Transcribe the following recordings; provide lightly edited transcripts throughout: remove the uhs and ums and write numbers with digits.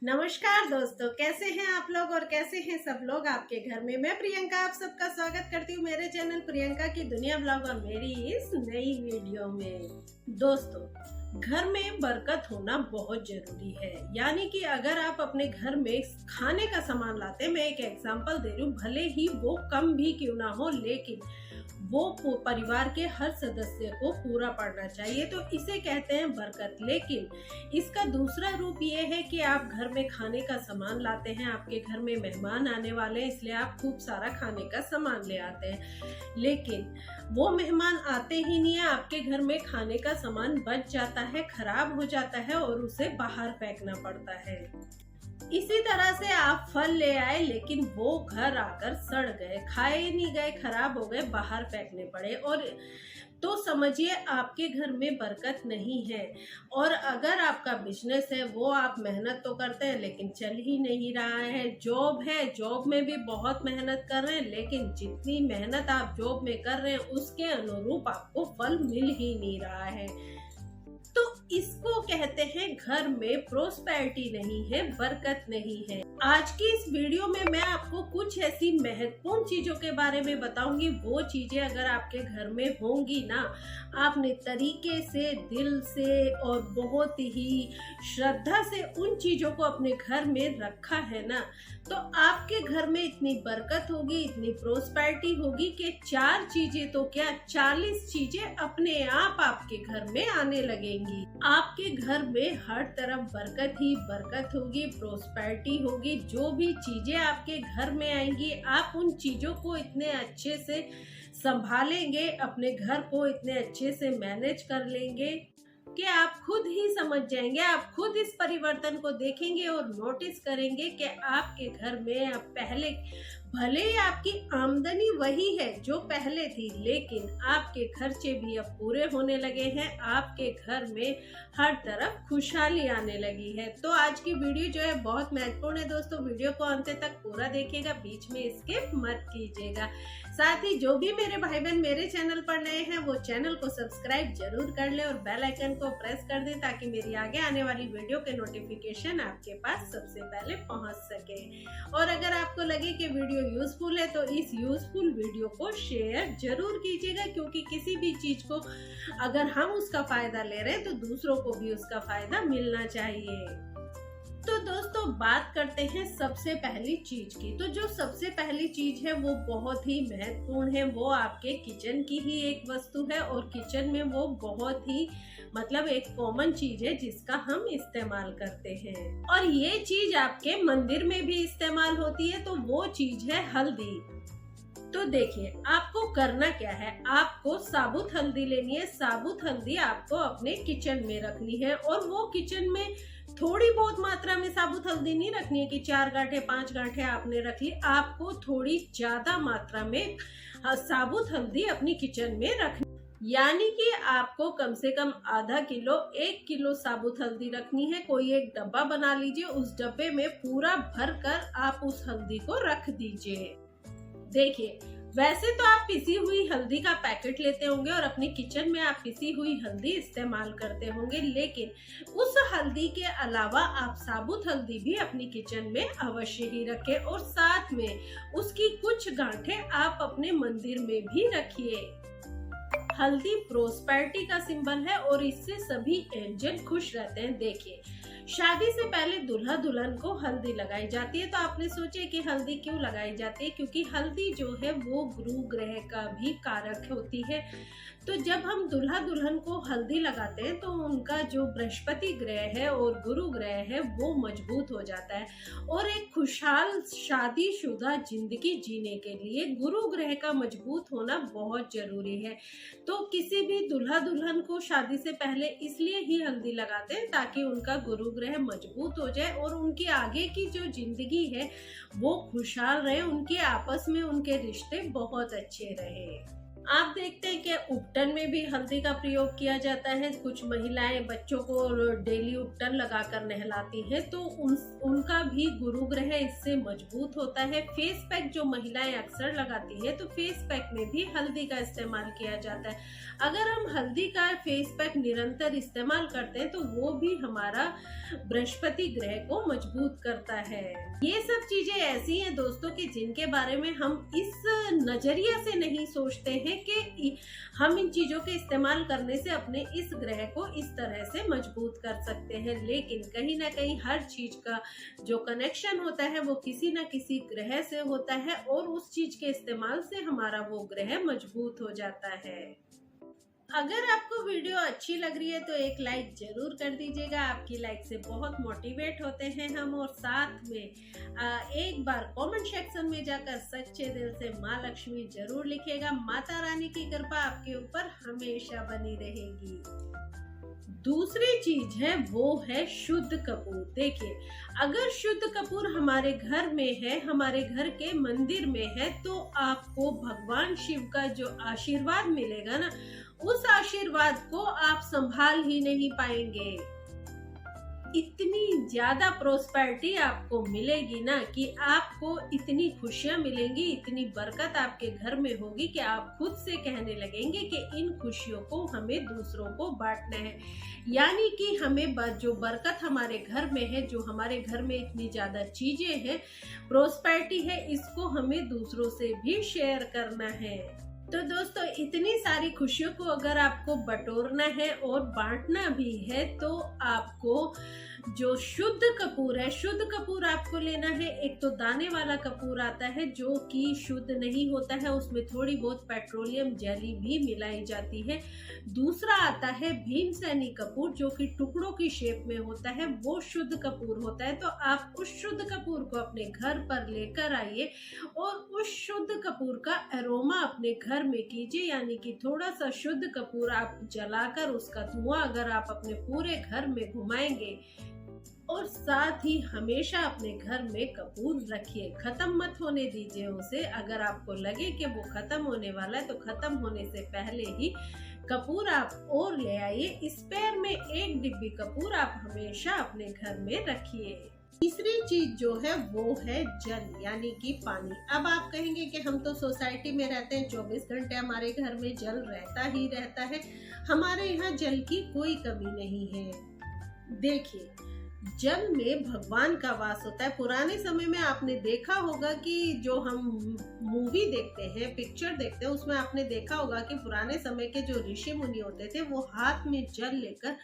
नमस्कार दोस्तों, कैसे हैं आप लोग और कैसे हैं सब लोग आपके घर में। मैं प्रियंका आप सबका स्वागत करती हूँ मेरे चैनल प्रियंका की दुनिया ब्लॉग और मेरी इस नई वीडियो में। दोस्तों, घर में बरकत होना बहुत जरूरी है। यानी कि अगर आप अपने घर में खाने का सामान लाते हैं, मैं एक एग्जांपल दे रही हूँ, भले ही वो कम भी क्यों ना हो लेकिन वो परिवार के हर सदस्य को पूरा पड़ना चाहिए, तो इसे कहते हैं बरकत। लेकिन इसका दूसरा रूप ये है कि आप घर में खाने का सामान लाते हैं, आपके घर में मेहमान आने वाले हैं, इसलिए आप खूब सारा खाने का सामान ले आते हैं। लेकिन वो मेहमान आते ही नहीं है, आपके घर में खाने का सामान बच जाता है, खराब हो जाता है और उसे बाहर फेंकना पड़ता है। इसी तरह से आप फल ले आए लेकिन वो घर आकर सड़ गए, खाए नहीं गए, खराब हो गए, बाहर फेंकने पड़े, और तो समझिए आपके घर में बरकत नहीं है। और अगर आपका बिजनेस है, वो आप मेहनत तो करते हैं लेकिन चल ही नहीं रहा है। जॉब है, जॉब में भी बहुत मेहनत कर रहे हैं लेकिन जितनी मेहनत आप जॉब में कर रहे हैं उसके अनुरूप आपको फल मिल ही नहीं रहा है। तो इसको कहते हैं घर में प्रोस्पेरिटी नहीं है, बरकत नहीं है। आज की इस वीडियो में मैं आपको कुछ ऐसी महत्वपूर्ण चीजों के बारे में बताऊंगी। वो चीजें अगर आपके घर में होंगी ना, आपने तरीके से, दिल से और बहुत ही श्रद्धा से उन चीजों को अपने घर में रखा है ना, तो आपके घर में इतनी बरकत होगी, इतनी प्रोस्पेरिटी होगी कि 4 चीजें तो क्या 40 चीजें अपने आप आपके घर में आने लगेंगी। आपके घर में हर तरफ बरकत ही बरकत होगी, प्रोस्पेरिटी होगी। जो भी चीजें आपके घर में आएंगी, आप उन चीजों को इतने अच्छे से संभालेंगे, अपने घर को इतने अच्छे से मैनेज कर लेंगे कि आप खुद ही समझ जाएंगे। आप खुद इस परिवर्तन को देखेंगे और नोटिस करेंगे कि आपके घर में अब पहले भले ही आपकी आमदनी वही है जो पहले थी, लेकिन आपके खर्चे भी अब पूरे होने लगे हैं, आपके घर में हर तरफ खुशहाली आने लगी है। तो आज की वीडियो जो है बहुत महत्वपूर्ण है दोस्तों, वीडियो को अंत तक पूरा देखिएगा, बीच में स्किप मत कीजिएगा। साथ ही जो भी मेरे भाई बहन मेरे चैनल पर नए हैं वो चैनल को सब्सक्राइब जरूर कर ले और बेल आइकन को प्रेस कर दें ताकि मेरी आगे आने वाली वीडियो के नोटिफिकेशन आपके पास सबसे पहले पहुंच सके। और अगर आपको लगे कि वीडियो यूजफुल है तो इस यूजफुल वीडियो को शेयर जरूर कीजिएगा, क्योंकि किसी भी चीज को अगर हम उसका फायदा ले रहे हैं तो दूसरों को भी उसका फायदा मिलना चाहिए। तो दोस्तों, बात करते हैं सबसे पहली चीज की। तो जो सबसे पहली चीज है वो बहुत ही महत्वपूर्ण है, वो आपके किचन की ही एक वस्तु है और किचन में वो बहुत ही एक कॉमन चीज है जिसका हम इस्तेमाल करते हैं, और ये चीज आपके मंदिर में भी इस्तेमाल होती है। तो वो चीज है हल्दी। तो देखिए, आपको करना क्या है, आपको साबुत हल्दी लेनी है। साबुत हल्दी आपको अपने किचन में रखनी है, और वो किचन में थोड़ी बहुत मात्रा में साबुत हल्दी नहीं रखनी है कि 4 गांठे 5 गांठे आपने रख ली। आपको थोड़ी ज्यादा मात्रा में साबुत हल्दी अपनी किचन में रखनी, यानी कि आपको कम से कम आधा किलो 1 किलो साबुत हल्दी रखनी है। कोई एक डब्बा बना लीजिए, उस डब्बे में पूरा भर कर आप उस हल्दी को रख दीजिए। देखिए, वैसे तो आप पिसी हुई हल्दी का पैकेट लेते होंगे और अपनी किचन में आप पिसी हुई हल्दी इस्तेमाल करते होंगे, लेकिन उस हल्दी के अलावा आप साबुत हल्दी भी अपनी किचन में अवश्य ही रखें, और साथ में उसकी कुछ गांठें आप अपने मंदिर में भी रखिए। हल्दी प्रोस्पेरिटी का सिंबल है और इससे सभी एंजल खुश रहते हैं। देखिए, शादी से पहले दूल्हा दुल्हन को हल्दी लगाई जाती है। तो आपने सोचे कि हल्दी क्यों लगाई जाती है? क्योंकि हल्दी जो है वो गुरु ग्रह का भी कारक होती है। तो जब हम दूल्हा दुल्हन को हल्दी लगाते हैं तो उनका जो बृहस्पति ग्रह है और गुरु ग्रह है वो मजबूत हो जाता है, और एक खुशहाल शादीशुदा जिंदगी जीने के लिए गुरु ग्रह का मजबूत होना बहुत जरूरी है। तो किसी भी दूल्हा दुल्हन को शादी से पहले इसलिए ही हल्दी लगाते हैं ताकि उनका गुरु ग्रह मजबूत हो जाए और उनकी आगे की जो जिंदगी है वो खुशहाल रहे, उनके आपस में उनके रिश्ते बहुत अच्छे रहे। आप देखते हैं कि उपटन में भी हल्दी का प्रयोग किया जाता है। कुछ महिलाएं बच्चों को डेली उपटन लगाकर नहलाती हैं, तो उनका भी गुरु ग्रह इससे मजबूत होता है। फेस पैक जो महिलाएं अक्सर लगाती है, तो फेस पैक में भी हल्दी का इस्तेमाल किया जाता है। अगर हम हल्दी का फेस पैक निरंतर इस्तेमाल करते हैं, तो वो भी हमारा बृहस्पति ग्रह को मजबूत करता है। ये सब चीजें ऐसी हैं दोस्तों कि जिनके बारे में हम इस नजरिया से नहीं सोचते हैं कि हम इन चीजों के इस्तेमाल करने से अपने इस ग्रह को इस तरह से मजबूत कर सकते हैं। लेकिन कहीं ना कहीं हर चीज का जो कनेक्शन होता है वो किसी न किसी ग्रह से होता है, और उस चीज के इस्तेमाल से हमारा वो ग्रह मजबूत हो जाता है। अगर आपको वीडियो अच्छी लग रही है तो एक लाइक जरूर कर दीजिएगा। आपकी लाइक से बहुत मोटिवेट होते हैं हम, और साथ में एक बार कमेंट सेक्शन में जाकर सच्चे दिल से माँ लक्ष्मी जरूर लिखिएगा। माता रानी की कृपा आपके ऊपर हमेशा बनी रहेगी। दूसरी चीज है वो है शुद्ध कपूर। देखिए, अगर शुद्ध कपूर हमारे घर में है, हमारे घर के मंदिर में है, तो आपको भगवान शिव का जो आशीर्वाद मिलेगा ना, उस आशीर्वाद को आप संभाल ही नहीं पाएंगे। इतनी ज्यादा प्रोस्पेरिटी आपको मिलेगी ना कि आपको इतनी खुशियां मिलेंगी, इतनी बरकत आपके घर में होगी कि आप खुद से कहने लगेंगे कि इन खुशियों को हमें दूसरों को बांटना है। यानी कि हमें जो बरकत हमारे घर में है, जो हमारे घर में इतनी ज्यादा चीजें हैं, प्रोस्पेरिटी है, इसको हमें दूसरों से भी शेयर करना है। तो दोस्तों, इतनी सारी खुशियों को अगर आपको बटोरना है और बांटना भी है, तो आपको जो शुद्ध कपूर है, शुद्ध कपूर आपको लेना है। एक तो दाने वाला कपूर आता है जो कि शुद्ध नहीं होता है, उसमें थोड़ी बहुत पेट्रोलियम जेली भी मिलाई जाती है। दूसरा आता है भीमसेनी कपूर, जो कि टुकड़ों की शेप में होता है, वो शुद्ध कपूर होता है। तो आप उस शुद्ध कपूर को अपने घर पर लेकर आइए और उस शुद्ध कपूर का अरोमा अपने घर में कीजिए। यानी कि थोड़ा सा शुद्ध कपूर आप जलाकर उसका धुआं अगर आप अपने पूरे घर में घुमाएंगे, और साथ ही हमेशा अपने घर में कपूर रखिए, खत्म मत होने दीजिए उसे। अगर आपको लगे कि वो खत्म होने वाला है, तो खत्म होने से पहले ही कपूर आप और ले आइए। स्पेयर में एक डिब्बी कपूर आप हमेशा अपने घर में रखिए। तीसरी चीज जो है वो है जल, यानी कि पानी। अब आप कहेंगे कि हम तो सोसाइटी में रहते हैं, 24 घंटे हमारे घर में जल रहता ही रहता है, हमारे यहाँ जल की कोई कमी नहीं है। देखिए, जल में भगवान का वास होता है। पुराने समय में आपने देखा होगा कि जो हम मूवी देखते हैं, पिक्चर देखते हैं, उसमें आपने देखा होगा कि पुराने समय के जो ऋषि मुनि होते थे, वो हाथ में जल लेकर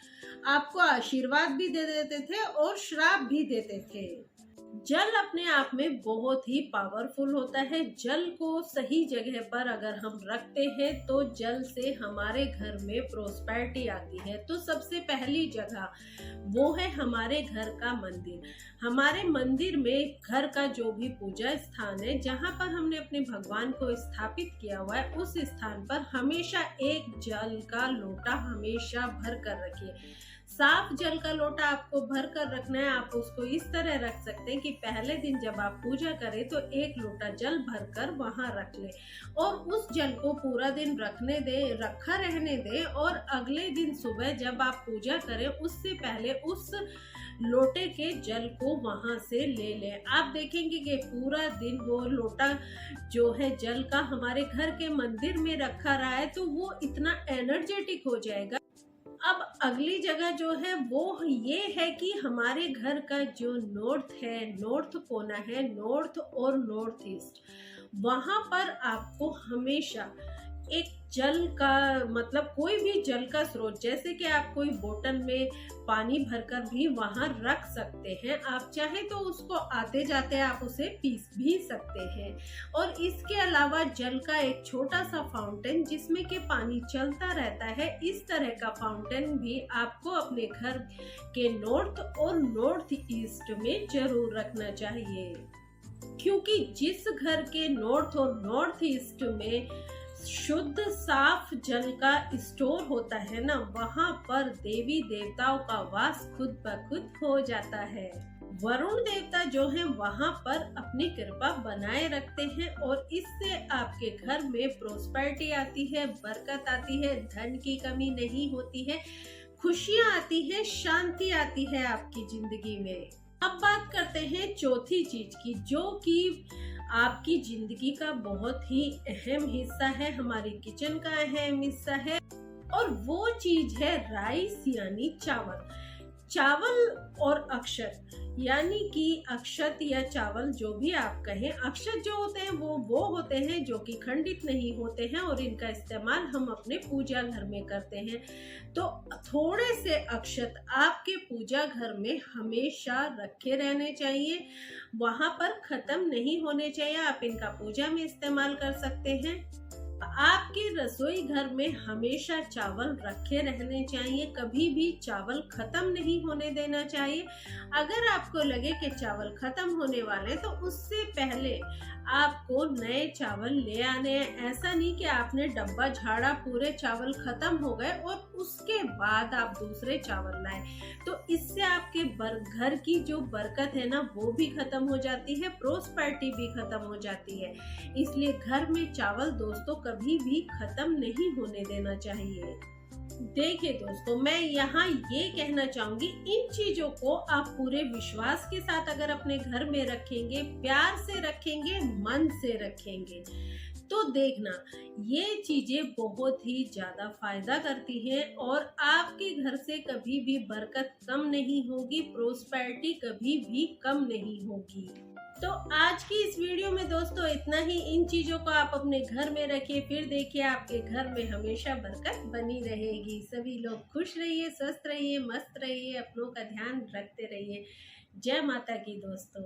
आपको आशीर्वाद भी दे देते थे और श्राप भी देते थे। जल अपने आप में बहुत ही पावरफुल होता है। जल को सही जगह पर अगर हम रखते हैं, तो जल से हमारे घर में प्रोस्पेरिटी आती है। तो सबसे पहली जगह वो है हमारे घर का मंदिर। हमारे मंदिर में घर का जो भी पूजा स्थान है, जहाँ पर हमने अपने भगवान को स्थापित किया हुआ है, उस स्थान पर हमेशा एक जल का लोटा हमेशा भर कर रखिए। साफ जल का लोटा आपको भर कर रखना है। आप उसको इस तरह रख सकते हैं कि पहले दिन जब आप पूजा करें तो एक लोटा जल भरकर वहां रख लें, और उस जल को पूरा दिन रखा रहने दें, और अगले दिन सुबह जब आप पूजा करें, उससे पहले उस लोटे के जल को वहां से ले लें। आप देखेंगे कि पूरा दिन वो लोटा जो है जल का हमारे घर के मंदिर में रखा रहा है, तो वो इतना एनर्जेटिक हो जाएगा। अब अगली जगह जो है वो ये है कि हमारे घर का जो नॉर्थ कोना है, नॉर्थ और नॉर्थ ईस्ट, वहां पर आपको हमेशा एक जल का मतलब कोई भी जल का स्रोत, जैसे कि आप कोई बोतल में पानी भरकर भी वहां रख सकते हैं। आप चाहे तो उसको आते जाते आप उसे पी भी सकते हैं। और इसके अलावा जल का एक छोटा सा फाउंटेन जिसमें कि पानी चलता रहता है, इस तरह का फाउंटेन भी आपको अपने घर के नॉर्थ और नॉर्थ ईस्ट में जरूर रखना चाहिए, क्योंकि जिस घर के नॉर्थ और नॉर्थ ईस्ट में शुद्ध साफ जल का स्टोर होता है ना, वहां पर देवी देवताओं का वास खुद ब खुद हो जाता है। वरुण देवता जो हैं वहां पर अपनी कृपा बनाए रखते हैं और इससे आपके घर में प्रोस्पेरिटी आती है, बरकत आती है, धन की कमी नहीं होती है, खुशियां आती है, शांति आती है आपकी जिंदगी में। अब बात करते हैं चौथी चीज की, जो कि आपकी जिंदगी का बहुत ही अहम हिस्सा है, हमारी किचन का अहम हिस्सा है, और वो चीज है राइस यानी चावल। चावल और अक्षत यानी कि अक्षत या चावल जो भी आप कहें, अक्षत जो होते हैं वो होते हैं जो कि खंडित नहीं होते हैं और इनका इस्तेमाल हम अपने पूजा घर में करते हैं। तो थोड़े से अक्षत आपके पूजा घर में हमेशा रखे रहने चाहिए, वहां पर खत्म नहीं होने चाहिए। आप इनका पूजा में इस्तेमाल कर सकते हैं। आपके रसोई घर में हमेशा चावल रखे रहने चाहिए, कभी भी चावल खत्म नहीं होने देना चाहिए। अगर आपको लगे कि चावल खत्म होने वाले तो उससे पहले आपको नए चावल ले आने हैं। ऐसा नहीं कि आपने डब्बा झाड़ा, पूरे चावल खत्म हो गए और उसके बाद आप दूसरे चावल लाए, तो इससे आपके घर की जो बरकत है ना वो भी खत्म हो जाती है, प्रोस्पेरिटी भी खत्म हो जाती है। इसलिए घर में चावल दोस्तों कभी भी खत्म नहीं होने देना चाहिए। देखिए दोस्तों, मैं यहाँ ये कहना चाहूंगी, इन चीजों को आप पूरे विश्वास के साथ अगर अपने घर में रखेंगे, प्यार से रखेंगे, मन से रखेंगे, तो देखना ये चीजें बहुत ही ज्यादा फायदा करती हैं और आपके घर से कभी भी बरकत कम नहीं होगी, प्रोस्पेरिटी कभी भी कम नहीं होगी। तो आज की इस वीडियो में दोस्तों इतना ही। इन चीजों को आप अपने घर में रखिए, फिर देखिए आपके घर में हमेशा बरकत बनी रहेगी। सभी लोग खुश रहिए, स्वस्थ रहिए, मस्त रहिए, अपनों का ध्यान रखते रहिए। जय माता की दोस्तों।